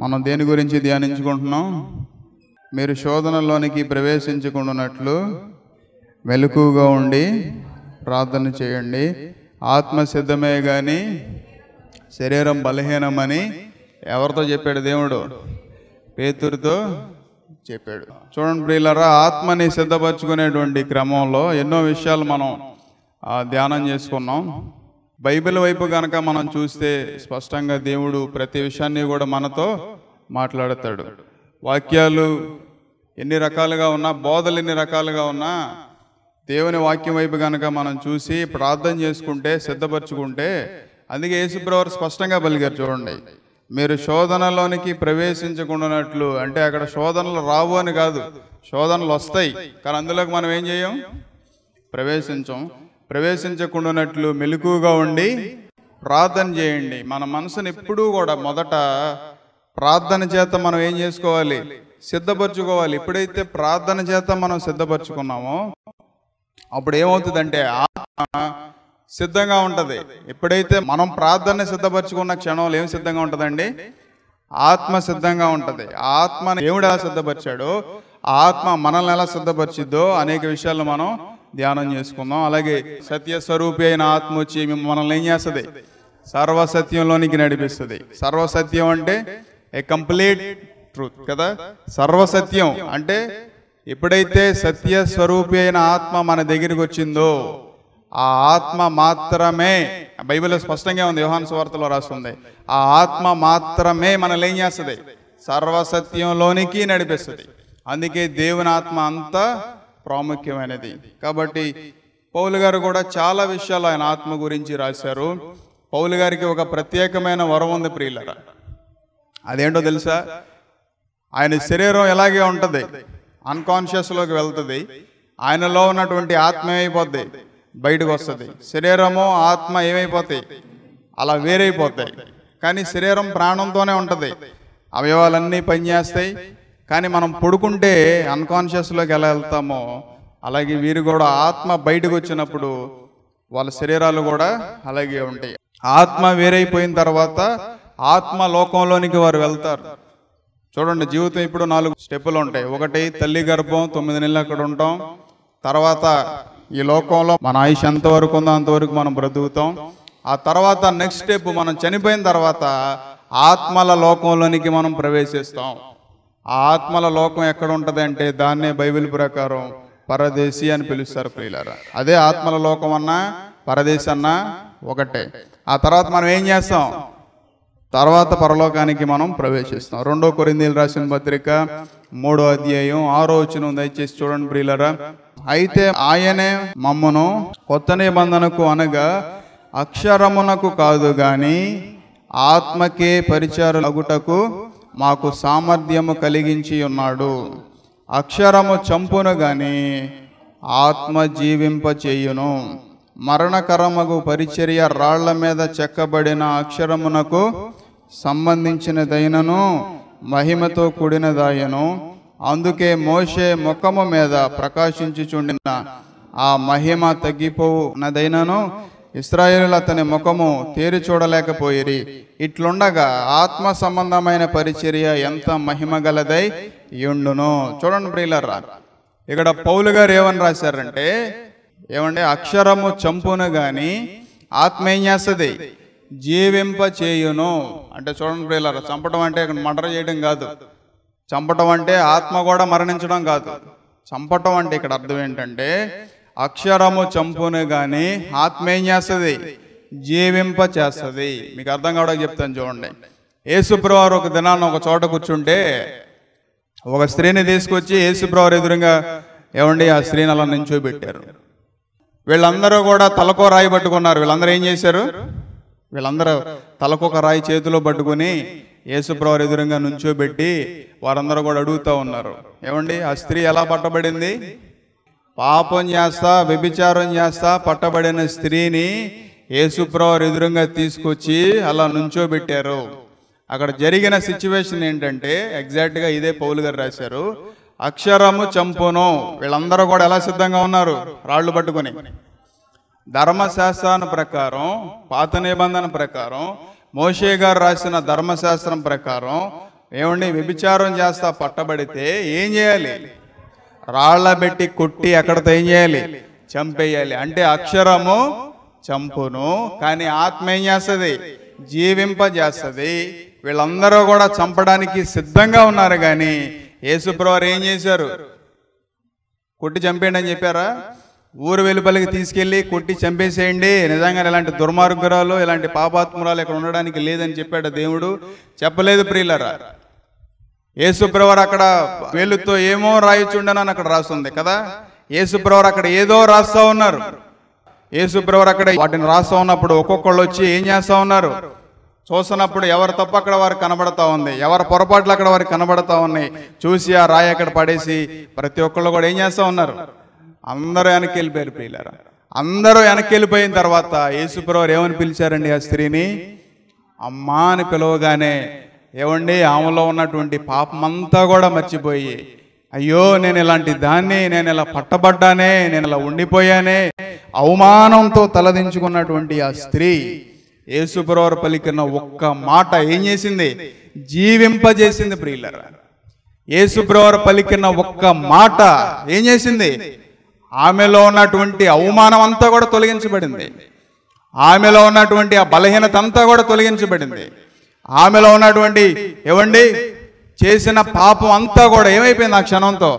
మనం దేని గురించి ధ్యానించుకుంటున్నాం? మీరు శోధనలోనికి ప్రవేశించకుండానట్లు మెలకువగా ఉండి ప్రార్థన చేయండి. ఆత్మ సిద్ధమే కానీ శరీరం బలహీనమని ఎవరితో చెప్పాడు? దేవుడు పేతురుతో చెప్పాడు. చూడండి ప్రియులారా, ఆత్మని సిద్ధపరచుకునేటువంటి క్రమంలో ఎన్నో విషయాలు మనం ధ్యానం చేసుకున్నాం. బైబిల్ వైపు కనుక మనం చూస్తే స్పష్టంగా దేవుడు ప్రతి విషయాన్ని కూడా మనతో మాట్లాడతాడు. వాక్యాలు ఎన్ని రకాలుగా ఉన్నా, బోధలు ఎన్ని రకాలుగా ఉన్నా, దేవుని వాక్యం వైపు కనుక మనం చూసి ప్రార్థన చేసుకుంటే, సిద్ధపరచుకుంటే, అందుకే యేసుప్రభువు స్పష్టంగా పలికారు. చూడండి, మీరు శోధనలోనికి ప్రవేశించకుండానట్లు, అంటే అక్కడ శోధనలు రావు అని కాదు, శోధనలు వస్తాయి, కానీ అందులోకి మనం ఏం చేయం? ప్రవేశించకుండానట్లు మెలకువగా ఉండి ప్రార్థన చేయండి. మన మనసును ఎప్పుడూ కూడా మొదట ప్రార్థన చేత మనం ఏం చేసుకోవాలి? సిద్ధపరచుకోవాలి. ఎప్పుడైతే ప్రార్థన చేత మనం సిద్ధపరచుకున్నామో అప్పుడు ఏమవుతుందంటే ఆత్మ సిద్ధంగా ఉంటుంది. ఎప్పుడైతే మనం ప్రార్థన సిద్ధపరచుకున్న క్షణంలో ఏం సిద్ధంగా ఉంటుందండి? ఆత్మ సిద్ధంగా ఉంటుంది. ఆత్మని దేవుడు ఎలా సిద్ధపరిచాడో ఆత్మ మనల్ని ఎలా సిద్ధపరిచిద్దో అనేక విషయాలు మనం ధ్యానం చేసుకుందాం. అలాగే సత్యస్వరూపి అయిన ఆత్మ వచ్చి మనల్ని ఏం చేస్తుంది? సర్వసత్యంలోనికి నడిపిస్తుంది. సర్వసత్యం అంటే ఏ కంప్లీట్ ట్రూత్ కదా. సర్వసత్యం అంటే ఎప్పుడైతే సత్యస్వరూపి అయిన ఆత్మ మన దగ్గరికి వచ్చిందో ఆ ఆత్మ మాత్రమే, బైబిల్లో స్పష్టంగా ఉంది, యోహాను సువార్తలో రాస్తుంది, ఆ ఆత్మ మాత్రమే మనల్ని ఏం చేస్తుంది? సర్వసత్యంలోనికి నడిపిస్తుంది. అందుకే దేవుని ఆత్మ అంత ప్రాముఖ్యమైనది. కాబట్టి పౌలు గారు కూడా చాలా విషయాలు ఆయన ఆత్మ గురించి రాశారు. పౌలు గారికి ఒక ప్రత్యేకమైన వరం ఉంది ప్రియులారా. అదేంటో తెలుసా? ఆయన శరీరం ఎలాగే ఉంటుంది, అన్కాన్షియస్లోకి వెళ్తుంది. ఆయనలో ఉన్నటువంటి ఆత్మ ఏమైపోద్ది? బయటకు వస్తుంది. శరీరము ఆత్మ ఏమైపోతాయి? అలా వేరైపోతాయి. కానీ శరీరం ప్రాణంతోనే ఉంటుంది, అవయవాలన్నీ పనిచేస్తాయి. కానీ మనం పడుకుంటే అన్కాన్షియస్లోకి ఎలా వెళ్తామో అలాగే వీరు కూడా ఆత్మ బయటకు వచ్చినప్పుడు వాళ్ళ శరీరాలు కూడా అలాగే ఉంటాయి. ఆత్మ వేరైపోయిన తర్వాత ఆత్మ లోకంలోనికి వారు వెళ్తారు. చూడండి, జీవితం ఇప్పుడు 4 స్టెప్పులు ఉంటాయి. ఒకటి తల్లి గర్భం, 9 నెలలు అక్కడ ఉంటాం. తర్వాత ఈ లోకంలో మన ఆయుష్ ఎంతవరకు ఉందో అంతవరకు మనం బ్రతుకుతాం. ఆ తర్వాత నెక్స్ట్ స్టెప్, మనం చనిపోయిన తర్వాత ఆత్మల లోకంలోనికి మనం ప్రవేశిస్తాం. ఆ ఆత్మల లోకం ఎక్కడ ఉంటుంది అంటే దాన్నే బైబిల్ ప్రకారం పరదేశి అని పిలుస్తారు ప్రియులారా. అదే ఆత్మల లోకం అన్నా పరదేశి అన్నా ఒకటే. ఆ తర్వాత మనం ఏం చేస్తాం? తర్వాత పరలోకానికి మనం ప్రవేశిస్తాం. 2 కొరింథీయులకు రాసిన పత్రిక 3వ అధ్యాయం 6వ వచనం దయచేసి చూడండి ప్రియులారా. అయితే ఆయనే మమ్మను కొత్త నిబంధనకు అనగా అక్షరమునకు కాదు గాని ఆత్మకే పరిచారులగుటకు మాకు సామర్థ్యము కలిగించి ఉన్నాడు. అక్షరము చంపును గాని ఆత్మ జీవింప చేయును. మరణకరమగు పరిచర్య రాళ్ల మీద చెక్కబడిన అక్షరమునకు సంబంధించినదైనను మహిమతో కూడినదాయను. అందుకే మోషే ముఖము మీద ప్రకాశించుచుండిన ఆ మహిమ తగ్గిపోవునదైనను ఇశ్రాయేలు అతని ముఖము తేరి చూడలేకపోయిరి. ఇట్లుండగా ఆత్మ సంబంధమైన పరిచర్య ఎంత మహిమ గలదై యుండును. చూడండి ప్రియులారా, ఇక్కడ పౌలు గారు ఏమని రాశారంటే, ఏమంటే అక్షరము చంపును గాని ఆత్మ ఏం చేస్తుంది? జీవింప చేయును. అంటే చూడండి ప్రియులారా, చంపడం అంటే ఇక్కడ మర్డర్ చేయడం కాదు. చంపటం అంటే ఆత్మ కూడా మరణించడం కాదు. చంపటం అంటే ఇక్కడ అర్థం ఏంటంటే అక్షరము చంపును గాని ఆత్మ ఏం చేస్తుంది? జీవింప చేస్తుంది. మీకు అర్థం కావడానికి చెప్తాను చూడండి. యేసుప్రభువు ఒక దినాన్ని ఒక చోట కూర్చుంటే ఒక స్త్రీని తీసుకొచ్చి యేసుప్రభువు ఎదురుగా ఏమండి ఆ స్త్రీని అలా నించోబెట్టారు. వీళ్ళందరూ కూడా తలకో రాయి పట్టుకున్నారు. వీళ్ళందరూ ఏం చేశారు? వీళ్ళందరూ తలకొక రాయి చేతిలో పట్టుకుని యేసుప్రభువు ఎదురుగా నుంచోబెట్టి వారందరూ కూడా అడుగుతూ ఉన్నారు, ఏమండి ఆ స్త్రీ ఎలా పట్టబడింది? పాపం చేస్తా వ్యభిచారం చేస్తా పట్టబడిన స్త్రీని యేసుప్రభువు ఎదురుగా తీసుకొచ్చి అలా నుంచోబెట్టారు. అక్కడ జరిగిన సిచ్యువేషన్ ఏంటంటే ఎగ్జాక్ట్గా ఇదే పౌలు గారు రాశారు. అక్షరము చంపును. వీళ్ళందరూ కూడా ఎలా సిద్ధంగా ఉన్నారు? రాళ్ళు పట్టుకుని. ధర్మశాస్త్రాన్ని ప్రకారం, పాత నిబంధన ప్రకారం, మోషే గారు రాసిన ధర్మశాస్త్రం ప్రకారం ఏమండి వ్యభిచారం చేస్తా పట్టబడితే ఏం చేయాలి? రాళ్ళ పెట్టి కొట్టి అక్కడితో ఏం చేయాలి? చంపేయాలి. అంటే అక్షరము చంపును, కానీ ఆత్మ ఏం చేస్తుంది? జీవింపజేస్తుంది. వీళ్ళందరూ కూడా చంపడానికి సిద్ధంగా ఉన్నారు, కానీ యేసుప్రభువారు ఏం చేశారు? కొట్టి చంపేయండి అని చెప్పారా? ఊరు వెలుపలికి తీసుకెళ్ళి కొట్టి చంపేసేయండి, నిజంగా ఇలాంటి దుర్మార్గురాలు ఇలాంటి పాపాత్మురాలు ఇక్కడ ఉండడానికి లేదని చెప్పాడు దేవుడు? చెప్పలేదు ప్రియులారా. యేసుప్రభువారు అక్కడ వేలుతో ఏమో రాయిచుండనని అక్కడ రాస్తుంది కదా. యేసుప్రభువారు అక్కడ ఏదో రాస్తా ఉన్నారు. యేసుప్రభువారు అక్కడ వాటిని రాస్తా ఉన్నప్పుడు ఒక్కొక్కళ్ళు వచ్చి ఏం చేస్తా ఉన్నారు? చూస్తున్నప్పుడు ఎవరు తప్పు అక్కడ వారికి కనబడతా ఉంది, ఎవరి పొరపాట్లు అక్కడ వారికి కనబడతా ఉన్నాయి. చూసి ఆ రాయి అక్కడ పడేసి ప్రతి ఒక్కళ్ళు కూడా ఏం చేస్తా ఉన్నారు? అందరూ వెనక్కి వెళ్ళిపోయారు ప్రియులారా. అందరూ వెనక్కి వెళ్ళిపోయిన తర్వాత యేసుప్రభువారు ఏమని పిలిచారండి ఆ స్త్రీని? అమ్మా అని పిలవగానే ఏమండి ఆమెలో ఉన్నటువంటి పాపమంతా కూడా మర్చిపోయి, అయ్యో నేను ఇలాంటి దాన్ని, నేను ఇలా పట్టబడ్డానే, నేను ఇలా ఉండిపోయానే, అవమానంతో తలదించుకున్నటువంటి ఆ స్త్రీ యేసుప్రభువారు పలికిన ఒక్క మాట ఏం చేసింది? జీవింపజేసింది ప్రియులారా. యేసుప్రభువారు పలికిన ఒక్క మాట ఏం చేసింది? ఆమెలో ఉన్నటువంటి అవమానం అంతా కూడా తొలగించబడింది. ఆమెలో ఉన్నటువంటి ఆ బలహీనత అంతా కూడా తొలగించబడింది. ఆమెలో ఉన్నటువంటి ఏవండి చేసిన పాపం అంతా కూడా ఏమైపోయింది? ఆ క్షణంతో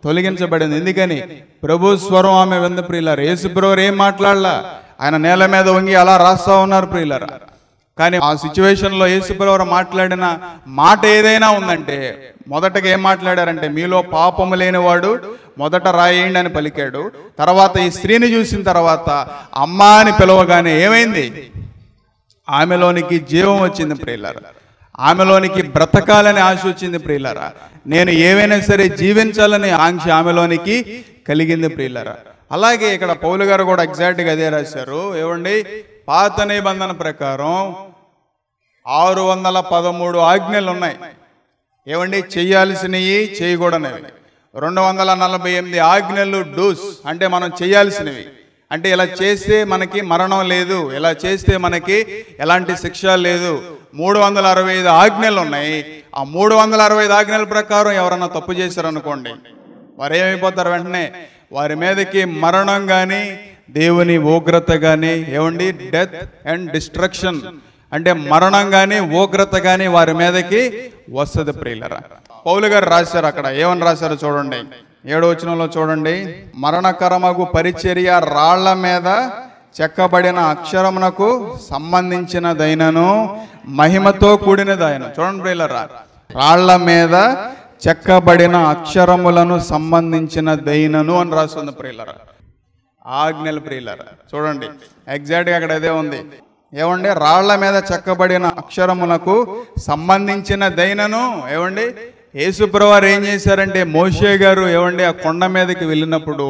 తొలగించబడింది. ఎందుకని? ప్రభు స్వరం ఆమె వింద ప్రియులారా. యేసుప్రభువారు ఏం మాట్లాడలా, ఆయన నేల మీద వంగి అలా రాస్తా ఉన్నారు ప్రియులారా. కానీ ఆ సిచ్యువేషన్లో యేసుప్రభువారు మాట్లాడిన మాట ఏదైనా ఉందంటే మొదటగా ఏం మాట్లాడారంటే, మీలో పాపము లేనివాడు మొదట రాయేయండి అని పలికాడు. తర్వాత ఈ స్త్రీని చూసిన తర్వాత అమ్మా అని పిలవగానే ఏమైంది? ఆమెలోనికి జీవం వచ్చింది ప్రియులారా. ఆమెలోనికి బ్రతకాలని ఆశ వచ్చింది ప్రియులారా. నేను ఏవైనా సరే జీవించాలని ఆంక్ష ఆమెలోనికి కలిగింది ప్రియులారా. అలాగే ఇక్కడ పౌలు గారు కూడా ఎగ్జాక్ట్గా అదే రాశారు. ఏమండి, పాత నిబంధన ప్రకారం 613 ఆజ్ఞలు ఉన్నాయి. ఏమండి, చేయాల్సినవి, చేయకూడనివి. 248 ఆజ్ఞలు డూస్, అంటే మనం చేయాల్సినవి. అంటే ఇలా చేస్తే మనకి మరణం లేదు, ఇలా చేస్తే మనకి ఎలాంటి శిక్ష లేదు. 365 ఆజ్ఞలు ఉన్నాయి. ఆ 365 ఆజ్ఞల ప్రకారం ఎవరన్నా తప్పు చేశారనుకోండి, వారు ఏమైపోతారు? వెంటనే వారి మీదకి మరణం కానీ, దేవుని ఉగ్రత కానీ, ఏమండి డెత్ అండ్ డిస్ట్రక్షన్, అంటే మరణం కానీ ఉగ్రత కానీ వారి మీదకి వస్తుంది ప్రియులరా. పౌలు గారు రాశారు, అక్కడ ఏమని రాశారో చూడండి, 7వ వచనంలో చూడండి. మరణకరమగు పరిచర్య రాళ్ల మీద చెక్కబడిన అక్షరమునకు సంబంధించినదైనను మహిమతో కూడినదైన. చూడండి ప్రియులరా, రాళ్ల మీద చెక్కబడిన అక్షరములను సంబంధించినదైనను అని రాస్తుంది ప్రియులరా. ఆజ్ఞలు ప్రియులరా. చూడండి ఎగ్జాక్ట్గా అక్కడ అదే ఉంది. ఏమండి, రాళ్ల మీద చెక్కబడిన అక్షరములకు సంబంధించినదైనను. ఏమండి, యేసుప్రభువారు ఏం చేశారంటే, మోషే గారు ఏమండి ఆ కొండ మీదకి వెళ్ళినప్పుడు,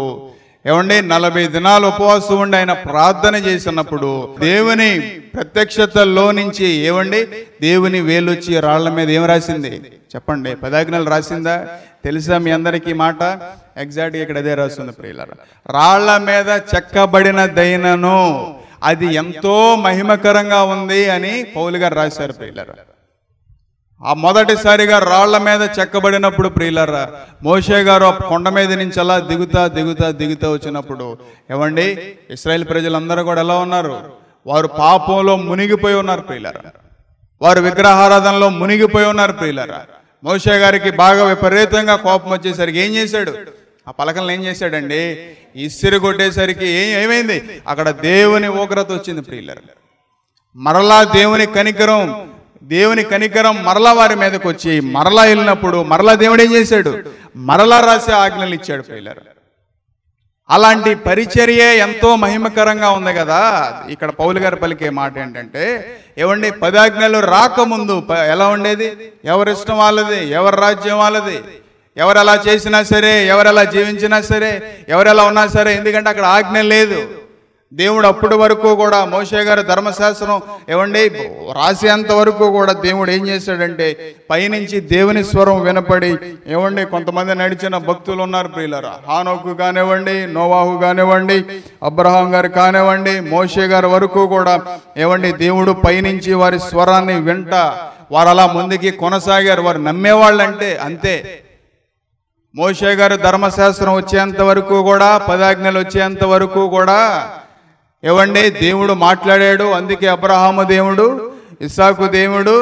ఏమండి 40 దినాలు ఉపవాసం ఉండి ఆయన ప్రార్థన చేసినప్పుడు దేవుని ప్రత్యక్షతలో నుంచి ఏమండి దేవుని వేలొచ్చి రాళ్ల మీద ఏం రాసింది చెప్పండి? 10 ఆజ్ఞలు రాసిందా? తెలుసా మీ అందరికీ మాట? ఎగ్జాక్ట్గా ఇక్కడ అదే రాస్తుంది ప్రియులారా. రాళ్ల మీద చెక్కబడిన దైనను, అది ఎంతో మహిమకరంగా ఉంది అని పౌలు గారు రాశారు ప్రియులారా. ఆ మొదటిసారిగా రాళ్ల మీద చెక్కబడినప్పుడు ప్రియులారా, మోషే గారు కొండ మీద నుంచి అలా దిగుతా వచ్చినప్పుడు ఏమండి ఇశ్రాయేల్ ప్రజలందరూ కూడా ఎలా ఉన్నారు? వారు పాపంలో మునిగిపోయి ఉన్నారు ప్రియులారా. వారు విగ్రహారాధనలో మునిగిపోయి ఉన్నారు ప్రియులారా. మోషే గారికి బాగా విపరీతంగా కోపం వచ్చేసరికి ఏం చేశాడు? ఆ పలకలను ఏం చేశాడండి? ఇసిరి కొట్టేసరికి ఏమైంది? అక్కడ దేవుని ఉగ్రత వచ్చింది ప్రియులారా. మరలా దేవుని కనికరం మరలా వారి మీదకి వచ్చి మరలా వెళ్ళినప్పుడు మరలా దేవుడు ఏం చేశాడు? మరలా రాసే ఆజ్ఞలు ఇచ్చాడు ప్రియులారా. అలాంటి పరిచర్యే ఎంతో మహిమకరంగా ఉంది కదా. ఇక్కడ పౌలు గారు పలికే మాట ఏంటంటే, ఏమండి 10 ఆజ్ఞలు రాకముందు ఎలా ఉండేది? ఎవరిష్టం వాళ్ళది, ఎవరి రాజ్యం వాళ్ళది, ఎవరు ఎలా చేసినా సరే, ఎవరు ఎలా జీవించినా సరే, ఎవరు ఎలా ఉన్నా సరే, ఎందుకంటే అక్కడ ఆజ్ఞ లేదు. దేవుడు అప్పటి వరకు కూడా మోషే గారు ధర్మశాస్త్రం ఏమండి రాసేంత వరకు కూడా దేవుడు ఏం చేశాడంటే, పైనుంచి దేవుని స్వరం వినపడి ఏమండి కొంతమంది నడిచిన భక్తులు ఉన్నారు ప్రియులారా. హానోకు కానివ్వండి, నోవాహు కానివ్వండి, అబ్రహాం గారు కానివ్వండి, మోషే గారి వరకు కూడా ఏమండి దేవుడు పైనుంచి వారి స్వరాన్ని వారు అలా ముందుకి కొనసాగారు. వారు నమ్మేవాళ్ళంటే అంతే. మోషే గారు ధర్మశాస్త్రం వచ్చేంత వరకు కూడా, 10 ఆజ్ఞలు వచ్చేంత వరకు కూడా ఏవండి దేవుడు మాట్లాడాడు. అందుకే అబ్రహాము దేవుడు, ఇస్సాకు దేవుడు,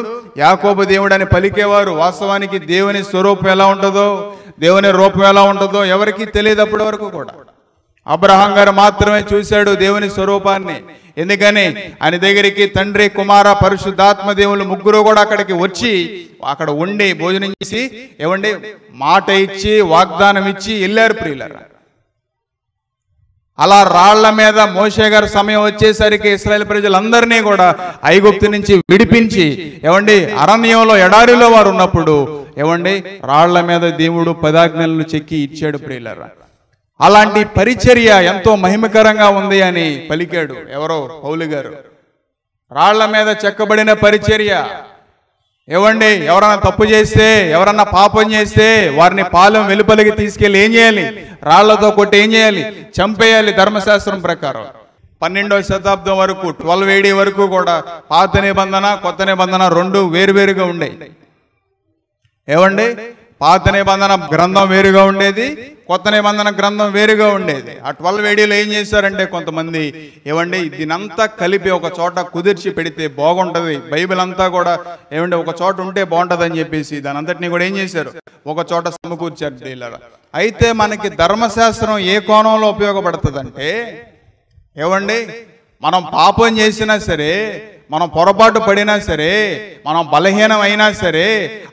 యాకోబు దేవుడు అని పలికేవారు. వాస్తవానికి దేవుని స్వరూపం ఎలా ఉంటుందో, దేవుని రూపం ఎలా ఉంటుందో ఎవరికి తెలియదు అప్పటి వరకు కూడా. అబ్రహాం గారు మాత్రమే చూశాడు దేవుని స్వరూపాన్ని. ఎందుకని ఆయన దగ్గరికి తండ్రి, కుమార, పరిశుద్ధాత్మ దేవుళ్ళు ముగ్గురు కూడా అక్కడికి వచ్చి అక్కడ ఉండి భోజనం చేసి ఏమండి మాట ఇచ్చి వాగ్దానం ఇచ్చి వెళ్ళారు ప్రియులారా. అలా రాళ్ల మీద మోషే గారి సమయం వచ్చేసరికి ఇశ్రాయేలు ప్రజలందరినీ కూడా ఐగుప్తు నుంచి విడిపించి ఏమండి అరణ్యంలో ఎడారిలో వారు ఉన్నప్పుడు ఏమండి రాళ్ల మీద దేవుడు 10 ఆజ్ఞలను చెక్కి ఇచ్చాడు ప్రియులారా. అలాంటి పరిచర్య ఎంతో మహిమకరంగా ఉంది అని పలికాడు ఎవరో పౌలు గారు. రాళ్ల మీద చెక్కబడిన పరిచర్య. ఏవండి ఎవరన్నా తప్పు చేస్తే, ఎవరన్నా పాపం చేస్తే వారిని పాలెం వెలుపలికి తీసుకెళ్ళి ఏం చేయాలి? రాళ్లతో కొట్టి ఏం చేయాలి? చంపేయాలి ధర్మశాస్త్రం ప్రకారం. 12వ శతాబ్దం వరకు 12 AD వరకు కూడా పాత నిబంధన కొత్త నిబంధన రెండు వేరువేరుగా ఉండేవి. ఏవండి పాత నిబంధన గ్రంథం వేరుగా ఉండేది, కొత్త నిబంధన గ్రంథం వేరుగా ఉండేది. ఆ 12 ADలో ఏం చేశారంటే కొంతమంది ఏవండి దీనంతా కలిపి ఒక చోట కుదిర్చి పెడితే బాగుంటుంది, బైబిల్ అంతా కూడా ఏమంటే ఒక చోట ఉంటే బాగుంటుంది అని చెప్పేసి దాని అంతటినీ కూడా ఏం చేశారు? ఒక చోట సమకూర్చారు డీలర్. అయితే మనకి ధర్మశాస్త్రం ఏ కోణంలో ఉపయోగపడుతుందంటే ఏవండి మనం పాపం చేసినా సరే, మనం పొరపాటు పడినా సరే, మనం బలహీనం అయినా సరే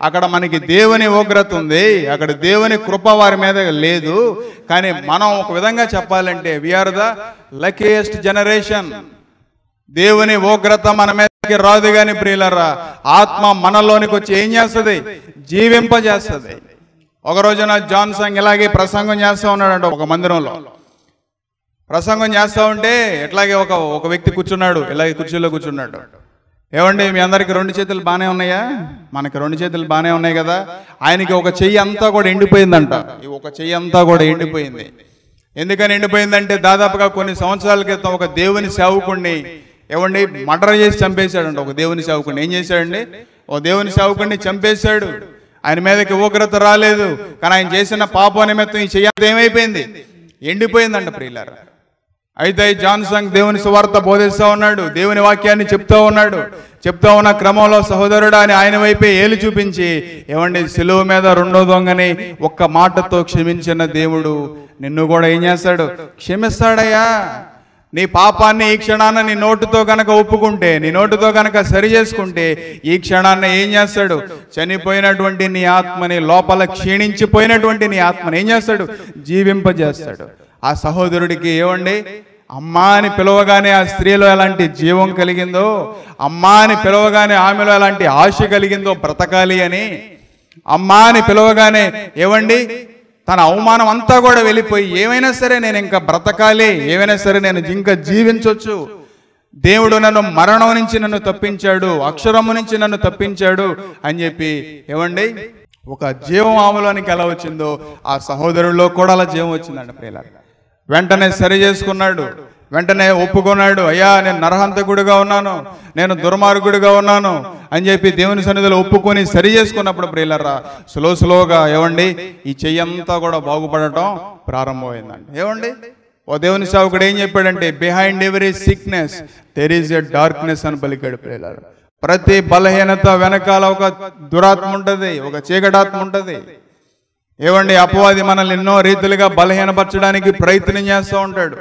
అక్కడ మనకి దేవుని ఉగ్రత ఉంది, అక్కడ దేవుని కృప వారి మీద లేదు. కానీ మనం ఒక విధంగా చెప్పాలంటే వీఆర్ ద లక్కీయెస్ట్ జనరేషన్. దేవుని ఉగ్రత మన మీదకి రాదు కానీ ప్రియులరా ఆత్మ మనలోనికి వచ్చి ఏం చేస్తుంది? జీవింపజేస్తుంది. ఒక రోజున జాన్సన్ ఇలాగే ప్రసంగం చేస్తూ ఉన్నాడంట ఒక మందిరంలో. ప్రసంగం చేస్తూ ఉంటే ఎట్లాగే ఒక వ్యక్తి కూర్చున్నాడు, ఇలాగే కుర్చీలో కూర్చున్నాడు. ఏమండి మీ అందరికి 2 చేతులు బాగానే ఉన్నాయా? మనకి 2 చేతులు బాగానే ఉన్నాయి కదా. ఆయనకి ఒక చెయ్యి అంతా కూడా ఎండిపోయిందంట. ఈ ఒక చెయ్యి అంతా కూడా ఎండిపోయింది. ఎందుకని ఎండిపోయిందంటే దాదాపుగా కొన్ని సంవత్సరాల క్రితం ఒక దేవుని సేవకుడిని ఏమండి మర్డర్ చేసి చంపేశాడంట. ఒక దేవుని సేవకుడిని ఏం చేశాడండి? ఒక దేవుని సేవకుడిని చంపేశాడు. ఆయన మీదకి ఉగ్రత రాలేదు, కానీ ఆయన చేసిన పాప నిమిత్తం ఈ చెయ్యి ఏమైపోయింది? ఎండిపోయిందంట ప్రియులారా. అయితే జాన్సన్ దేవుని సువార్త బోధిస్తూ ఉన్నాడు, దేవుని వాక్యాన్ని చెప్తూ ఉన్నాడు. చెప్తూ ఉన్న క్రమంలో సహోదరుడా అని ఆయన వైపే ఏలు చూపించి ఏమండి సిలువ మీద 2వ దొంగని ఒక్క మాటతో క్షమించిన దేవుడు నిన్ను కూడా ఏం చేస్తాడు? క్షమిస్తాడయ్యా. నీ పాపాన్ని ఈ క్షణాన్ని నీ నోటుతో కనుక ఒప్పుకుంటే, నీ నోటుతో కనుక సరి చేసుకుంటే ఈ క్షణాన్ని ఏం చేస్తాడు? చనిపోయినటువంటి నీ ఆత్మని, లోపల క్షీణించిపోయినటువంటి నీ ఆత్మని ఏం చేస్తాడు? జీవింపజేస్తాడు. ఆ సహోదరుడికి ఏమండి అమ్మా అని పిలవగానే ఆ స్త్రీలో ఎలాంటి జీవం కలిగిందో, అమ్మా అని పిలవగానే ఆమెలో ఎలాంటి ఆశ కలిగిందో బ్రతకాలి అని, అమ్మా అని పిలవగానే ఏమండి తన అవమానం అంతా కూడా వెళ్ళిపోయి ఏమైనా సరే నేను ఇంకా బ్రతకాలి, ఏమైనా సరే నేను ఇంకా జీవించవచ్చు, దేవుడు నన్ను మరణం నుంచి నన్ను తప్పించాడు, అక్షరము నుంచి నన్ను తప్పించాడు అని చెప్పి ఏమండి ఒక జీవం ఆమెలోనికి ఎలా వచ్చిందో ఆ సహోదరుల్లో కూడా అలా జీవం వచ్చిందండి ప్రియులారా. వెంటనే సరి చేసుకున్నాడు, వెంటనే ఒప్పుకున్నాడు. అయ్యా నేను నరహంతకుడిగా ఉన్నాను, నేను దుర్మార్గుడిగా ఉన్నాను అని చెప్పి దేవుని సన్నిధిలో ఒప్పుకొని సరి చేసుకున్నప్పుడు ప్రియులారా స్లోగా ఏమండి ఈ చెయ్యంతా కూడా బాగుపడటం ప్రారంభమైందండి. ఏమండి ఓ దేవుని సేవకుడు ఏం చెప్పాడంటే behind every sickness there is a darkness అని పలికాడు ప్రియులారా. ప్రతి బలహీనత వెనకాల ఒక దురాత్మ ఉంటుంది, ఒక చీకటాత్మ ఉంటుంది. ఏమండి అపవాది మనల్ని ఎన్నో రీతిలుగా బలహీనపరచడానికి ప్రయత్నం చేస్తూ ఉంటాడు.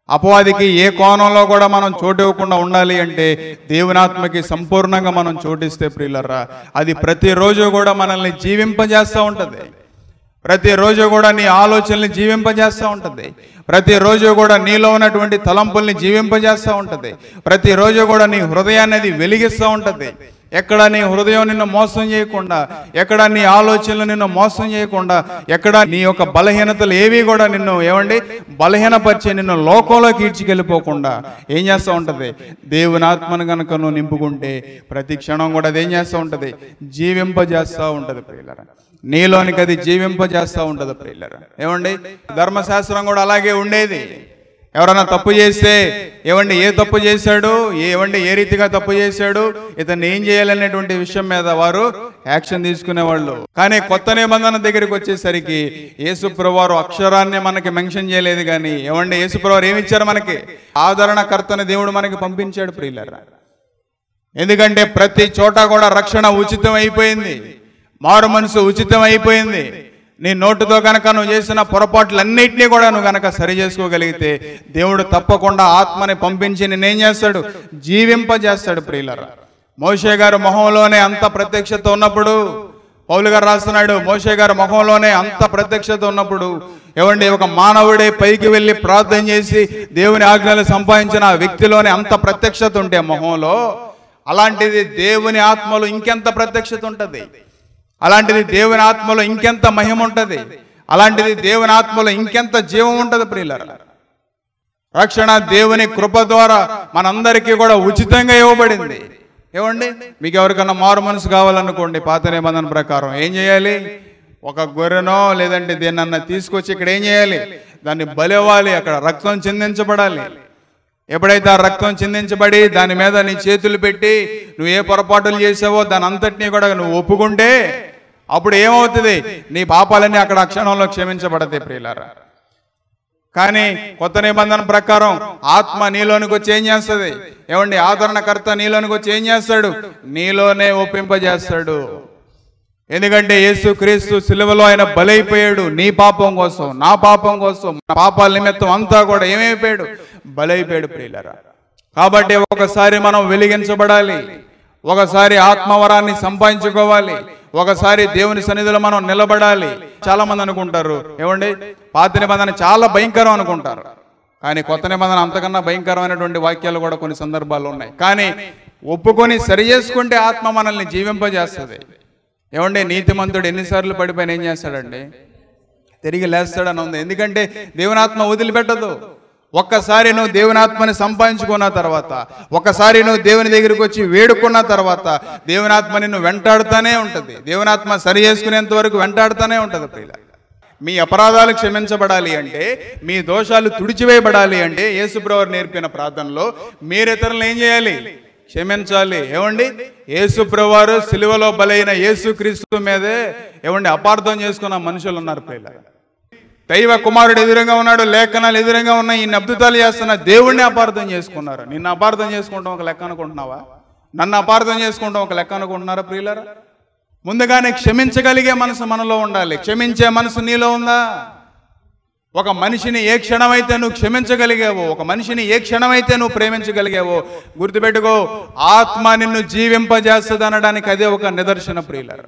అపవాదికి ఏ కోణంలో కూడా మనం చోటు ఇవ్వకుండా ఉండాలి అంటే దేవునాత్మకి సంపూర్ణంగా మనం చోటిస్తే ప్రియులరా అది ప్రతిరోజు కూడా మనల్ని జీవింపజేస్తూ ఉంటుంది. ప్రతిరోజు కూడా నీ ఆలోచనల్ని జీవింపజేస్తూ ఉంటుంది. ప్రతిరోజు కూడా నీలో ఉన్నటువంటి తలంపుల్ని జీవింపజేస్తూ ఉంటుంది. ప్రతిరోజు కూడా నీ హృదయాన్ని అది వెలిగిస్తూ ఉంటుంది. ఎక్కడ నీ హృదయం నిన్ను మోసం చేయకుండా, ఎక్కడ నీ ఆలోచనలు నిన్ను మోసం చేయకుండా, ఎక్కడ నీ యొక్క బలహీనతలు ఏవి కూడా నిన్ను ఏమండి బలహీనపరిచి నిన్ను లోకంలోకి ఈడ్చికెళ్ళిపోకుండా ఏం చేస్తూ ఉంటుంది? దేవుని ఆత్మను కనుక నువ్వు నింపుకుంటే ప్రతి క్షణం కూడా అది ఏం చేస్తూ ఉంటుంది? జీవింపజేస్తూ ఉంటుంది ప్రియులారా. నీలోనికి అది జీవింపజేస్తూ ఉంటుంది ప్రియులారా. ఏమండి ధర్మశాస్త్రం కూడా అలాగే ఉండేది. ఎవరైనా తప్పు చేస్తే ఏవండి ఏ తప్పు చేశాడు, ఏ రీతిగా తప్పు చేశాడు, ఇతన్ని ఏం చేయాలనేటువంటి విషయం మీద వారు యాక్షన్ తీసుకునేవాళ్ళు. కానీ కొత్త నిబంధన దగ్గరికి వచ్చేసరికి యేసుప్రభువారు అక్షరాన్ని మనకి మెన్షన్ చేయలేదు. కానీ ఏవండి యేసుప్రభువారు ఏమిచ్చారు? మనకి ఆదరణకర్తని దేవుడు మనకి పంపించాడు ప్రియులారా. ఎందుకంటే ప్రతి చోట కూడా రక్షణ ఉచితం అయిపోయింది, మారు మనసు ఉచితం అయిపోయింది. నీ నోటుతో కనుక నువ్వు చేసిన పొరపాట్లన్నింటినీ కూడా నువ్వు కనుక సరి చేసుకోగలిగితే దేవుడు తప్పకుండా ఆత్మని పంపించి నిన్నేం చేస్తాడు? జీవింపజేస్తాడు ప్రియులారా. మోషే గారు మొహంలోనే అంత ప్రత్యక్షత ఉన్నప్పుడు, పౌలు గారు రాస్తున్నాడు, మోషే గారు మొహంలోనే అంత ప్రత్యక్షత ఉన్నప్పుడు ఏవండి ఒక మానవుడే పైకి వెళ్ళి ప్రార్థన చేసి దేవుని ఆజ్ఞలు సంపాదించిన ఆ వ్యక్తిలోనే అంత ప్రత్యక్షత ఉంటే మొహంలో, అలాంటిది దేవుని ఆత్మలో ఇంకెంత ప్రత్యక్షత ఉంటుంది? అలాంటిది దేవుని ఆత్మలో ఇంకెంత మహిమ ఉంటుంది? అలాంటిది దేవుని ఆత్మలో ఇంకెంత జీవం ఉంటుంది ప్రియులారా. రక్షణ దేవుని కృప ద్వారా మనందరికీ కూడా ఉచితంగా ఇవ్వబడింది. ఏమండి మీకు ఎవరికన్నా మారు మనసు కావాలనుకోండి, పాత నిబంధన ప్రకారం ఏం చేయాలి? ఒక గొర్రెనో లేదంటే దేన్నన్నా తీసుకొచ్చి ఇక్కడ ఏం చేయాలి? దాన్ని బలివ్వాలి, అక్కడ రక్తం చిందించబడాలి. ఎప్పుడైతే ఆ రక్తం చిందించబడి దాని మీద నీ చేతులు పెట్టి నువ్వు ఏ పొరపాటులు చేసావో దాని అంతటినీ కూడా నువ్వు ఒప్పుకుంటే అప్పుడు ఏమవుతుంది? నీ పాపాలన్నీ అక్కడ క్షణంలో క్షమించబడతాయి ప్రియులారా. కానీ కొత్త నిబంధన ప్రకారం ఆత్మ నీలోనికి వచ్చి ఏం చేస్తుంది? ఏమండి ఆదరణకర్త నీలోనికి వచ్చి ఏం చేస్తాడు? నీలోనే ఒప్పింపజేస్తాడు. ఎందుకంటే యేసుక్రీస్తు సిలువలో ఆయన బలైపోయాడు. నీ పాపం కోసం, నా పాపం కోసం, నా పాపాల నిమిత్తం అంతా కూడా ఏమైపోయాడు? బలైపోయాడు ప్రియులారా. కాబట్టి ఒకసారి మనం వెలిగించబడాలి, ఒకసారి ఆత్మవరాన్ని సంపాదించుకోవాలి, ఒకసారి దేవుని సన్నిధిలో మనం నిలబడాలి. చాలా మంది అనుకుంటారు ఏమండి పాత నిబంధన చాలా భయంకరం అనుకుంటారు. కానీ కొత్త నిబంధన అంతకన్నా భయంకరమైనటువంటి వాక్యాలు కూడా కొన్ని సందర్భాలు ఉన్నాయి. కానీ ఒప్పుకొని సరి చేసుకుంటే ఆత్మ మనల్ని జీవింపజేస్తుంది. ఏమండి నీతిమంతుడు ఎన్నిసార్లు పడిపోయిన ఏం చేస్తాడండి? తిరిగి లేస్తాడని ఉంది. ఎందుకంటే దేవుని ఆత్మ వదిలిపెట్టదు. ఒక్కసారి నువ్వు దేవుని ఆత్మని సంపాదించుకున్న తర్వాత, ఒక్కసారి నువ్వు దేవుని దగ్గరికి వచ్చి వేడుకున్న తర్వాత దేవుని ఆత్మ నిన్ను వెంటాడుతూనే ఉంటుంది. దేవుని ఆత్మ సరి చేసుకునేంత వరకు వెంటాడుతూనే ఉంటుంది ప్రియులారా. మీ అపరాధాలు క్షమించబడాలి అంటే, మీ దోషాలు తుడిచివేయబడాలి అంటే యేసుప్రభువు నేర్పిన ప్రార్థనలో మీరు ఇతరులను ఏం చేయాలి? క్షమించాలి. ఏమండి యేసుప్రభువారు సిలువలో బలైన యేసుక్రీస్తు మీదే ఏమండి అపార్థం చేసుకున్న మనుషులు ఉన్నారు ప్రియులారా. దైవ కుమారుడు ఎదురుగా ఉన్నాడు, లేఖనాలు ఎదురుగా ఉన్నాయి, ఈ అద్భుతాలు చేస్తున్న దేవుణ్ణి అపార్థం చేసుకున్నారు. నిన్ను అపార్థం చేసుకుంటాం ఒక లెక్క అనుకుంటున్నావా? నన్ను అపార్థం చేసుకుంటాం ఒక లెక్క అనుకుంటున్నారా ప్రియులారా? ముందుగానే క్షమించగలిగే మనసు మనలో ఉండాలి. క్షమించే మనసు నీలో ఉందా? ఒక మనిషిని ఏ క్షణమైతే నువ్వు క్షమించగలిగావో, ఒక మనిషిని ఏ క్షణమైతే నువ్వు ప్రేమించగలిగావో గుర్తుపెట్టుకో, ఆత్మ నిన్ను జీవింపజేస్తుంది అనడానికి అదే ఒక నిదర్శన ప్రియులారా.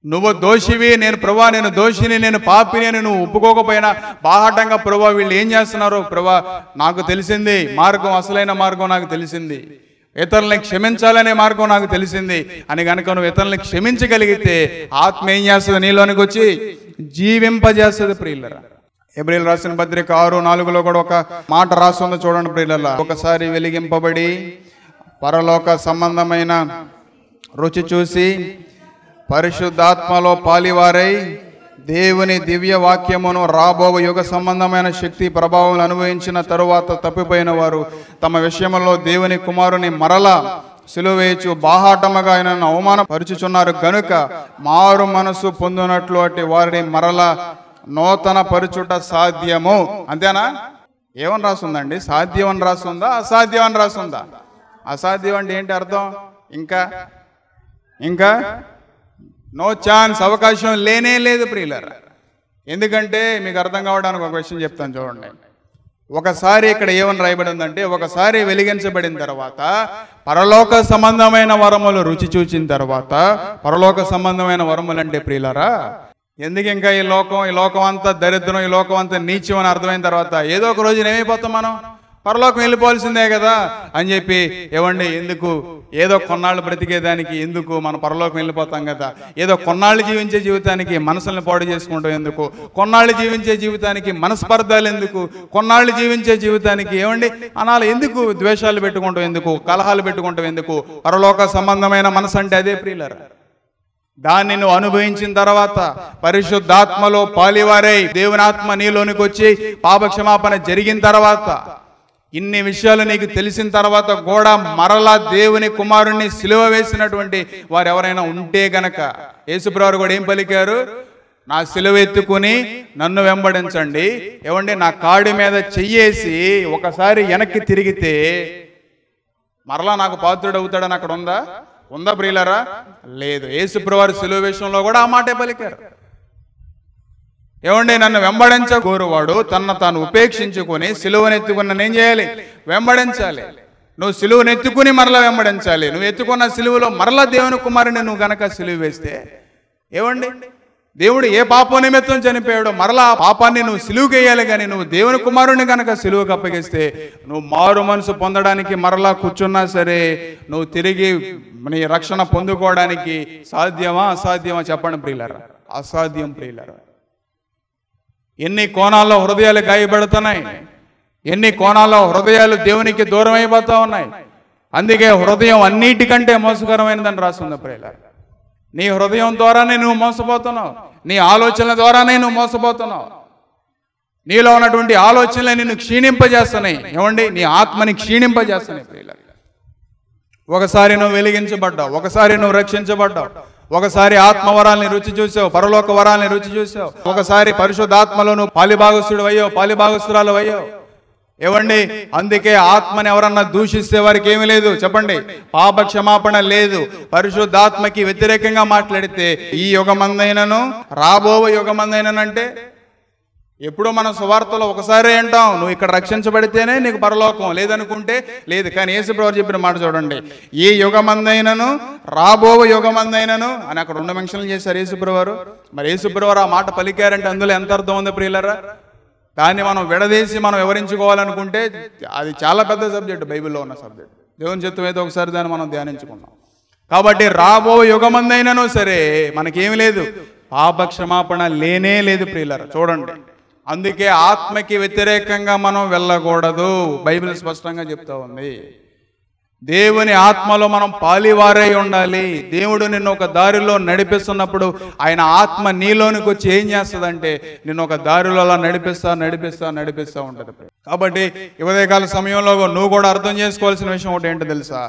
నువ్వు దోషివి, నేను ప్రభా నేను దోషిని, నేను పాపిని అని నువ్వు ఒప్పుకోకపోయినా బాహాటంగా ప్రభా వీళ్ళు ఏం చేస్తున్నారో ప్రభా నాకు తెలిసింది, మార్గం అసలైన మార్గం నాకు తెలిసింది, ఇతరులని క్షమించాలనే మార్గం నాకు తెలిసింది అని కనుక నువ్వు ఇతరులని క్షమించగలిగితే ఆత్మ ఏం చేస్తుంది? నీలోనికి వచ్చి జీవింపజేస్తుంది ప్రియులరా. హెబ్రీయులకు రాసిన పత్రిక 6:4 కూడా ఒక మాట రాస్తుంది చూడండి ప్రియులరా. ఒకసారి వెలిగింపబడి పరలోక సంబంధమైన రుచి చూసి పరిశుద్ధాత్మలో పాలివారై దేవుని దివ్య వాక్యమును రాబో యుగ సంబంధమైన శక్తి ప్రభావం అనుభవించిన తరువాత తప్పిపోయిన వారు తమ విషయంలో దేవుని కుమారుని మరలా సిలువేయచ్చు బాహాటముగా ఆయనను అవమానపరుచుచున్నారు గనుక మారు మనసు పొందినట్లు అట్టి వారిని మరలా నూతన పరుచుట సాధ్యము. అంతేనా? ఏమని రాస్తుందండి? సాధ్యం అని రాస్తుందా, అసాధ్యం అని రాస్తుందా? అసాధ్యం అంటే ఏంటి అర్థం? ఇంకా నో ఛాన్స్, అవకాశం లేనే లేదు ప్రియులారా. ఎందుకంటే మీకు అర్థం కావడానికి ఒక విషయం చెప్తాను చూడండి. ఒకసారి ఇక్కడ ఏమని రాయబడి ఉందంటే, ఒకసారి వెలిగించబడిన తర్వాత పరలోక సంబంధమైన వరములు రుచి చూచిన తర్వాత, పరలోక సంబంధమైన వరములు అంటే ప్రియులారా ఎందుకు ఇంకా ఈ లోకం అంతా దరిద్రం, ఈ లోకం అంతా నీచం అని అర్థమైన తర్వాత ఏదో ఒక రోజున ఏమైపోతాం? మనం పరలోకం వెళ్ళిపోవాల్సిందే కదా అని చెప్పి ఏమండి ఎందుకు ఏదో కొన్నాళ్ళు బ్రతికేదానికి ఎందుకు మనం పరలోకం వెళ్ళిపోతాం కదా, ఏదో కొన్నాళ్ళు జీవించే జీవితానికి మనసుల్ని పాడు చేసుకుంటాం ఎందుకు, కొన్నాళ్ళు జీవించే జీవితానికి మనస్పర్ధాలు ఎందుకు, కొన్నాళ్ళు జీవించే జీవితానికి ఏమండి అనాలు ఎందుకు, ద్వేషాలు పెట్టుకుంటాం ఎందుకు, కలహాలు పెట్టుకుంటాం ఎందుకు? పరలోక సంబంధమైన మనసు అంటే అదే ప్రియులారా. దాన్ని నువ్వు అనుభవించిన తర్వాత పరిశుద్ధాత్మలో పాలివారై దేవుని ఆత్మ నీలోనికి వచ్చి పాపక్షమాపణ జరిగిన తర్వాత ఇన్ని విషయాలు నీకు తెలిసిన తర్వాత కూడా మరలా దేవుని కుమారుణ్ణి సిలువ వేసినటువంటి వారు ఎవరైనా ఉంటే గనక యేసుప్రభువు కూడా ఏం పలికారు? నా సిలువ ఎత్తుకుని నన్ను వెంబడించండి. ఏమండి, నా కాడి మీద చెయ్యేసి ఒకసారి వెనక్కి తిరిగితే మరలా నాకు పాత్రుడు అవుతాడని అక్కడ ఉందా ప్రియులారా? లేదు. యేసుప్రభువు సిలువ విషయంలో కూడా ఆ మాటే పలికారు. ఏమండి, నన్ను వెంబడించగోరువాడు తన తాను ఉపేక్షించుకొని సిలువనెత్తుకుని నన్ను ఏం చేయాలి? వెంబడించాలి. నువ్వు సిలువనెత్తుకుని మరలా వెంబడించాలి. నువ్వు ఎత్తుకున్న సిలువలో మరలా దేవుని కుమారుని నువ్వు గనక సిలువ వేస్తే, ఏమండి, దేవుడు ఏ పాప నిమిత్తం చనిపోయాడో మరలా ఆ పాపాన్ని నువ్వు సిలువకి వేయాలి. కానీ నువ్వు దేవుని కుమారుని కనుక సిలువకు అప్పగిస్తే నువ్వు మారు మనసు పొందడానికి మరలా కూర్చున్నా సరే నువ్వు తిరిగి నీ రక్షణ పొందుకోవడానికి సాధ్యమా అసాధ్యమా చెప్పండి ప్రియులారా? అసాధ్యం ప్రియులారా. ఎన్ని కోణాల్లో హృదయాలు గాయపడుతున్నాయి, ఎన్ని కోణాల్లో హృదయాలు దేవునికి దూరం అయిపోతా ఉన్నాయి. అందుకే హృదయం అన్నిటికంటే మోసకరమైనదని రాస్తుంది ప్రియులారా. నీ హృదయం ద్వారానే నువ్వు మోసపోతున్నావు, నీ ఆలోచనల ద్వారానే నువ్వు మోసపోతున్నావు. నీలో ఉన్నటువంటి ఆలోచనలు నిన్ను క్షీణింపజేస్తున్నాయి. ఏమండి, నీ ఆత్మని క్షీణింపజేస్తున్నాయి ప్రియులారా. ఒకసారి నువ్వు వెలిగించబడ్డావు, ఒకసారి నువ్వు రక్షించబడ్డావు, ఒకసారి ఆత్మవరాల్ని రుచి చూసావు, పరలోక వరాల్ని రుచి చూసావు, ఒకసారి పరిశుద్ధాత్మలో నువ్వు పాలిభాగస్తుడు అయ్యావు, పాలిభాగస్తురాలు అయ్యావు. ఏమండి, అందుకే ఆత్మని ఎవరన్నా దూషిస్తే వారికి ఏమీ లేదు చెప్పండి, పాప క్షమాపణ లేదు. పరిశుద్ధాత్మకి వ్యతిరేకంగా మాట్లాడితే ఈ యుగమందైనను రాబో యుగమందైనను అంటే ఎప్పుడో మనం సువార్తలో ఒకసారి అంటాం, నువ్వు ఇక్కడ రక్షించబడితేనే నీకు పరలోకం, లేదనుకుంటే లేదు. కానీ యేసుప్రభువు చెప్పిన మాట చూడండి, ఈ యుగమందైనను రాబో యుగమందైనను అని అక్కడ 2 మెన్షన్లు చేశారు యేసుప్రభువు. మరి యేసుప్రభువు ఆ మాట పలికారంటే అందులో ఎంత అర్థం ఉంది ప్రియులారా? దాన్ని మనం విడదీసి మనం వివరించుకోవాలనుకుంటే అది చాలా పెద్ద సబ్జెక్టు, బైబిల్లో ఉన్న సబ్జెక్ట్. దేవుని చిత్తం అయితే ఒకసారి దాన్ని మనం ధ్యానించుకున్నాం. కాబట్టి రాబో యుగమందైనను సరే మనకేమి లేదు, పాప క్షమాపణ లేనే లేదు ప్రియులారా. చూడండి, అందుకే ఆత్మకి వ్యతిరేకంగా మనం వెళ్ళకూడదు. బైబిల్ స్పష్టంగా చెప్తా ఉంది. దేవుని ఆత్మలో మనం పాలివారై ఉండాలి. దేవుడు నిన్ను ఒక దారిలో నడిపిస్తున్నప్పుడు ఆయన ఆత్మ నీలోనికి వచ్చి ఏం చేస్తుందంటే నిన్ను ఒక దారిలో అలా నడిపిస్తా ఉంటుంది. కాబట్టి ఉదయకాల సమయంలో నువ్వు కూడా అర్థం చేసుకోవాల్సిన విషయం ఒకటి ఏంటో తెలుసా?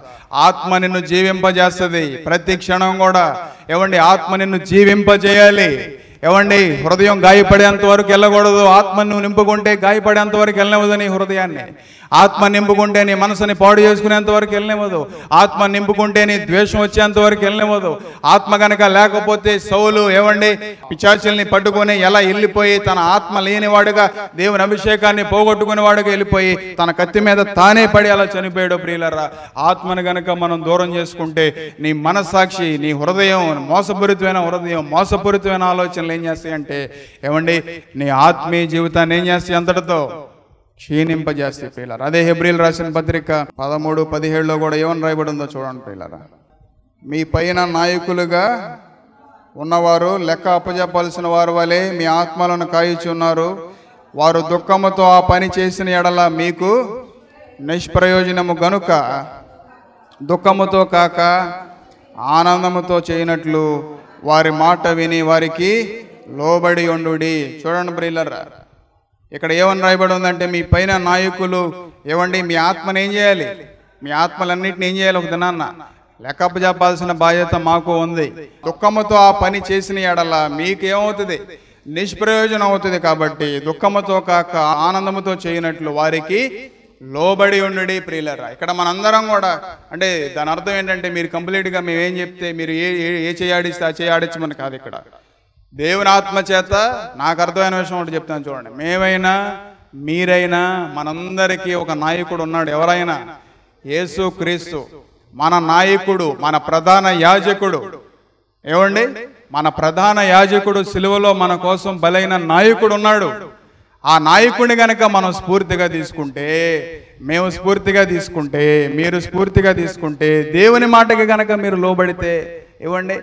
ఆత్మ నిన్ను జీవింపజేస్తుంది ప్రతి క్షణం కూడా. ఏమండి, ఆత్మ నిన్ను జీవింపజేయాలి. ఏమండి, హృదయం గాయపడేంత వరకు వెళ్ళకూడదు. ఆత్మ నువ్వు నింపుకుంటే గాయపడేంత వరకు వెళ్ళనివ్వదు నీ హృదయాన్ని. ఆత్మ నింపుకుంటే నీ మనసుని పాడు చేసుకునేంత వరకు వెళ్ళనివ్వదు. ఆత్మ నింపుకుంటే నీ ద్వేషం వచ్చేంత వరకు వెళ్ళనివ్వదు. ఆత్మ కనుక లేకపోతే సౌలు ఏమండి పిశాచుల్ని పట్టుకొని ఎలా వెళ్ళిపోయి తన ఆత్మ లేనివాడుగా దేవుని అభిషేకాన్ని పోగొట్టుకునేవాడుగా వెళ్ళిపోయి తన కత్తి మీద తానే పడి అలా చనిపోయాడు ప్రియులరా. ఆత్మను కనుక మనం దూరం చేసుకుంటే నీ మనస్సాక్షి, నీ హృదయం, మోసపూరితమైన హృదయం, మోసపూరితమైన ఆలోచనలు ఏం చేస్తాయి అంటే ఏమండి నీ ఆత్మీయ జీవితాన్ని ఏం చేస్తాయి? అంతటితో క్షీణింపజేస్తాయి ప్రియులారా. అదే హెబ్రీయులు రాసిన పత్రిక 13:17 కూడా ఏమని రాయబడి ఉందో చూడండి ప్రియులారా. మీ పైన నాయకులుగా ఉన్నవారు లెక్క అప్పజెప్పాల్సిన వారు వలె మీ ఆత్మలను కాయిచున్నారు. వారు దుఃఖముతో ఆ పని చేసిన ఎడల మీకు నిష్ప్రయోజనము గనుక దుఃఖముతో కాక ఆనందముతో చేయనట్లు వారి మాట విని వారికి లోబడి ఉండుడి. చూడండి ప్రియులారా, ఇక్కడ ఏమని రాయబడి ఉందంటే మీ పైన నాయకులు ఏమండి మీ ఆత్మని ఏం చేయాలి? మీ ఆత్మలన్నింటిని ఏం చేయాలి? ఒక దినాన్న లెక్కప్ప చెప్పాల్సిన బాధ్యత మాకు ఉంది. దుఃఖముతో ఆ పని చేసిన ఎడల మీకు ఏమవుతుంది? నిష్ప్రయోజనం అవుతుంది. కాబట్టి దుఃఖముతో కాక ఆనందముతో చేయనట్లు వారికి లోబడి ఉండుడి ప్రియులారా. ఇక్కడ మనందరం కూడా అంటే దాని అర్థం ఏంటంటే మీరు కంప్లీట్గా మేమేం చెప్తే మీరు ఏ చేయాడిస్తే ఆ చేయాడించమని కాదు. ఇక్కడ దేవుని ఆత్మ చేత నాకు అర్థమైన విషయం ఒకటి చెప్తాను చూడండి. మేమైనా మీరైనా మనందరికీ ఒక నాయకుడు ఉన్నాడు. ఎవరైనా యేసు క్రీస్తు మన నాయకుడు, మన ప్రధాన యాజకుడు. ఏమండి మన ప్రధాన యాజకుడు సిలువలో మన కోసం బలైన నాయకుడు ఉన్నాడు. ఆ నాయకుడిని గనక మనం స్ఫూర్తిగా తీసుకుంటే, మేము స్ఫూర్తిగా తీసుకుంటే, మీరు స్ఫూర్తిగా తీసుకుంటే, దేవుని మాటకి గనక మీరు లోబడితే ఇవ్వండి,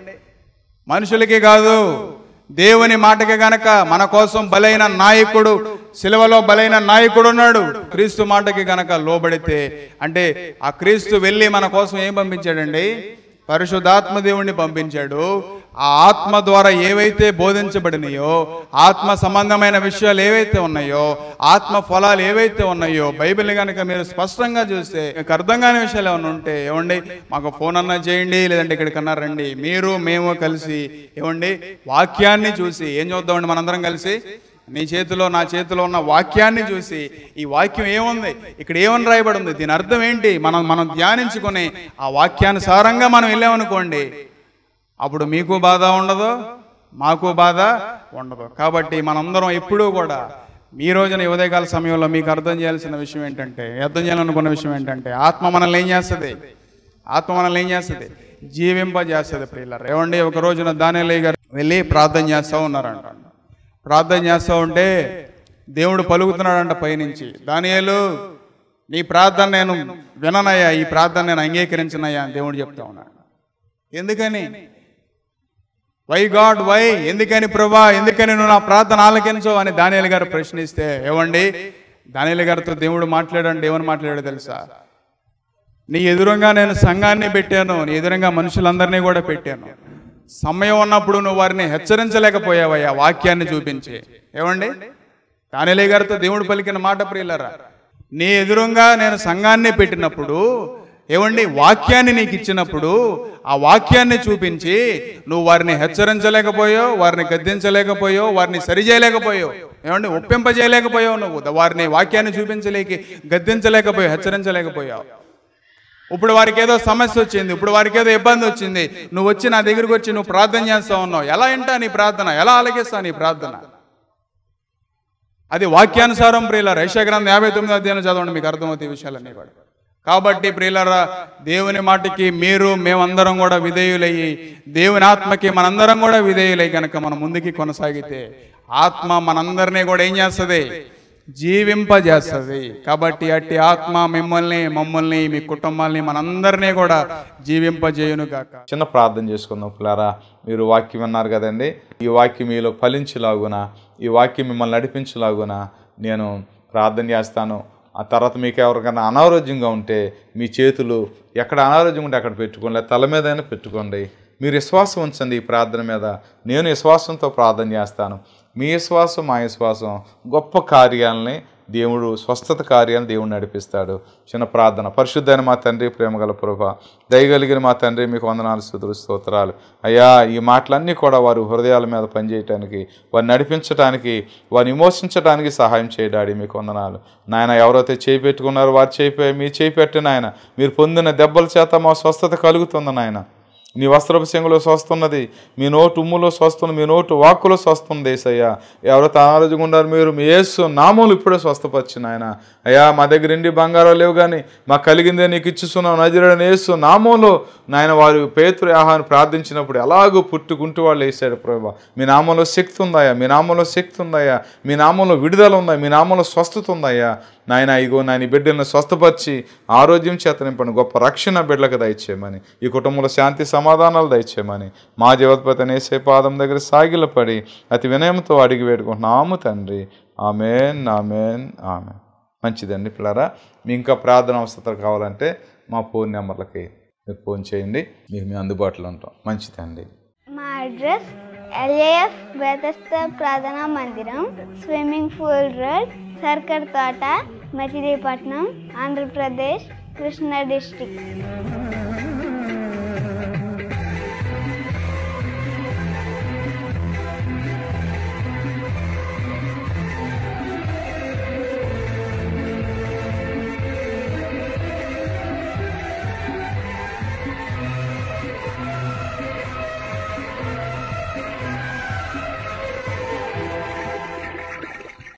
మనుషులకి కాదు దేవుని మాటకి గనక మన కోసం బలైన నాయకుడు సిలువలో బలైన నాయకుడు ఉన్నాడు. క్రీస్తు మాటకి గనక లోబడితే అంటే ఆ క్రీస్తు వెళ్ళి మన కోసం ఏం పంపించాడండి? పరిశుద్ధాత్మ దేవుణ్ణి పంపించాడు. ఆ ఆత్మ ద్వారా ఏవైతే బోధించబడినాయో, ఆత్మ సంబంధమైన విషయాలు ఏవైతే ఉన్నాయో, ఆత్మ ఫలాలు ఏవైతే ఉన్నాయో, బైబిల్ కనుక మీరు స్పష్టంగా చూస్తే మీకు అర్థం కాని విషయాలు ఏమైనా ఉంటే ఏమండి మాకు ఫోన్ అన్నా చేయండి, లేదంటే ఇక్కడికన్నా రండి. మీరు మేము కలిసి ఏమండి వాక్యాన్ని చూసి ఏం చూద్దామండి మనందరం కలిసి? నీ చేతిలో నా చేతిలో ఉన్న వాక్యాన్ని చూసి ఈ వాక్యం ఏముంది, ఇక్కడ ఏమని రాయబడి ఉంది, దీని అర్థం ఏంటి, మనం ధ్యానించుకొని ఆ వాక్యానుసారంగా మనం వెళ్ళామనుకోండి, అప్పుడు మీకు బాధ ఉండదు, మాకు బాధ ఉండదు. కాబట్టి మనందరం ఎప్పుడూ కూడా ఈ రోజున ఉదయకాల సమయంలో మీకు అర్థం చేయాల్సిన విషయం ఏంటంటే, అర్థం చేయాలనుకున్న విషయం ఏంటంటే, ఆత్మ మనల్ని ఏం చేస్తుంది? ఆత్మ మనల్ని ఏం చేస్తుంది? జీవింపజేస్తుంది. ప్రియులారా, ఏమండి ఒక రోజున దానియేలు గారు వెళ్ళి ప్రార్థన చేస్తూ ఉన్నారంట. ప్రార్థన చేస్తూ ఉంటే దేవుడు పలుకుతున్నాడంట పైనుంచి, దానియేలు నీ ప్రార్థన నేను విననయ్యా, ఈ ప్రార్థన నేను అంగీకరించనయ్యా అని దేవుడు చెప్తా ఉన్నాడు. ఎందుకని? వై గాడ్ వై, ఎందుకని ప్రభా, ఎందుకని నువ్వు నా ప్రార్థన ఆలకించవు అని దానియేలు గారు ప్రశ్నిస్తే, ఏమండి దానియేలు గారితో దేవుడు మాట్లాడండి, ఏమని మాట్లాడాడు తెలుసా? నీ ఎదురుగా నేను సంఘాన్ని పెట్టాను, నీ ఎదురుగా మనుషులందరినీ కూడా పెట్టాను. సమయం ఉన్నప్పుడు నువ్వు వారిని హెచ్చరించలేకపోయావయ్యా వాక్యాన్ని చూపించి. ఏమండి దానియేలు గారితో దేవుడు పలికిన మాట ప్రియులారా, నీ ఎదురుగా నేను సంఘాన్ని పెట్టినప్పుడు, ఏమండి వాక్యాన్ని నీకు ఇచ్చినప్పుడు ఆ వాక్యాన్ని చూపించి నువ్వు వారిని హెచ్చరించలేకపోయావు, వారిని గద్దించలేకపోయావు, వారిని సరిచేయలేకపోయావు, ఏమండి ఒప్పింపజేయలేకపోయావు, నువ్వు వారిని వాక్యాన్ని చూపించలేక గద్దించలేకపోయావు, హెచ్చరించలేకపోయావు. ఇప్పుడు వారికి ఏదో సమస్య వచ్చింది, ఇప్పుడు వారికి ఏదో ఇబ్బంది వచ్చింది, నువ్వు వచ్చి నా దగ్గరికి వచ్చి నువ్వు ప్రార్థన చేస్తా ఉన్నావు. ఎలా వింటా నీ ప్రార్థన, ఎలా ఆలకిస్తా నీ ప్రార్థన? అది వాక్యానుసారం ప్రియులారా. యెషయా గ్రంథం 59వ అధ్యాయం చదవండి, మీకు అర్థమవుతాయి ఈ విషయాలన్నీ కూడా. కాబట్టి ప్రియులారా, దేవుని మాటకి మీరు మేమందరం కూడా విధేయులయ్యి, దేవుని ఆత్మకి మనందరం కూడా విధేయులై కనుక మనం ముందుకి కొనసాగితే ఆత్మ మనందరినీ కూడా ఏం చేస్తుంది? జీవింపజేస్తుంది. కాబట్టి అట్టి ఆత్మ మమ్మల్ని మీ కుటుంబాల్ని మనందరినీ కూడా జీవింపజేయును గాక. చిన్న ప్రార్థన చేసుకుందాం పిల్లారా. మీరు వాక్యం విన్నారు కదండి, ఈ వాక్యం మీలో ఫలించలాగున, ఈ వాక్యం మిమ్మల్ని నడిపించలాగున నేను ప్రార్థన చేస్తాను. ఆ తర్వాత మీకు ఎవరికైనా అనారోగ్యంగా ఉంటే మీ చేతులు ఎక్కడ అనారోగ్యం ఉంటే అక్కడ పెట్టుకోండి, లేదా తల మీదైనా పెట్టుకోండి. మీరు విశ్వాసం ఉంచండి ఈ ప్రార్థన మీద. నేను విశ్వాసంతో ప్రార్థన చేస్తాను. మీ విశ్వాసం మా విశ్వాసం గొప్ప కార్యాలని దేవుడు, స్వస్థత కార్యాలను దేవుడు నడిపిస్తాడు. చిన్న ప్రార్థన. పరిశుద్ధైన మా తండ్రి, ప్రేమగల ప్రభువా, దయగలిగిన మా తండ్రి, మీకు వందనాలు, స్తుతులు, స్తోత్రాలు అయ్యా. ఈ మాటలన్నీ కూడా వారి హృదయాల మీద పనిచేయటానికి, వారిని నడిపించడానికి, వారిని విమోచించడానికి సహాయం చేయడాడి మీకు వందనాలు నాయన. ఎవరైతే చేయి పెట్టుకున్నారో వారు మీ చేయి పెట్టి నాయన, మీరు పొందిన దెబ్బల చేత మా స్వస్థత కలుగుతుంది నాయన. నీ వస్త్రపు చెంగులో స్వస్తున్నది, మీ నోటు ఉమ్ములో స్వస్తుంది, మీ నోటు వాక్కులో స్వస్తుంది ఏసయ్యా. ఎవరైతే అనారోగ్యంగా ఉన్నారు మీరు మీ యేసు నామములు ఇప్పుడే స్వస్థపరిచిన ఆయన. అయ్యా మా దగ్గర ఇండి బంగారం లేవు కానీ మాకు కలిగిందే నీకు ఇచ్చిస్తున్నావు నజరేయుడైన యేసు నామంలో నాయన. వారు పేతురు ఆహాన్ని ప్రార్థించినప్పుడు ఎలాగో పుట్టుకుంటూ వాళ్ళు వేసాడు ప్రభా. మీ నామంలో శక్తి ఉందయ్యా, మీ నామంలో శక్తి ఉందయ్యా, మీ నామంలో విడుదల ఉందా, మీ నామంలో స్వస్థత ఉందయ్యా నాయన. ఇగో నాయన బిడ్డలను స్వస్థపరిచి ఆరోగ్యం చేత నింపండి, గొప్ప రక్షణ బిడ్డలకు దయచేయమని, ఈ కుటుంబంలో శాంతి సమాధానాలు దయచేయమని మా జీవత్పతి నేసే పాదం దగ్గర సాగిలపడి అతి వినయంతో అడిగి వేడుకుంటున్నాము తండ్రి. Amen, amen, amen. మంచిదండి పిల్లరా. మీ ఇంకా ప్రార్థన అవసరం కావాలంటే మా ఫోన్ నెంబర్లకి మీరు ఫోన్ చేయండి, మీకు మేము అందుబాటులో ఉంటాం. మంచిదండి. మా అడ్రస్ LAF బెతెస్దా ప్రార్థనా మందిరం, స్విమ్మింగ్ పూల్ రోడ్, సర్కర్ తోట, మచిలీపట్నం, ఆంధ్రప్రదేశ్, కృష్ణా డిస్ట్రిక్ట్.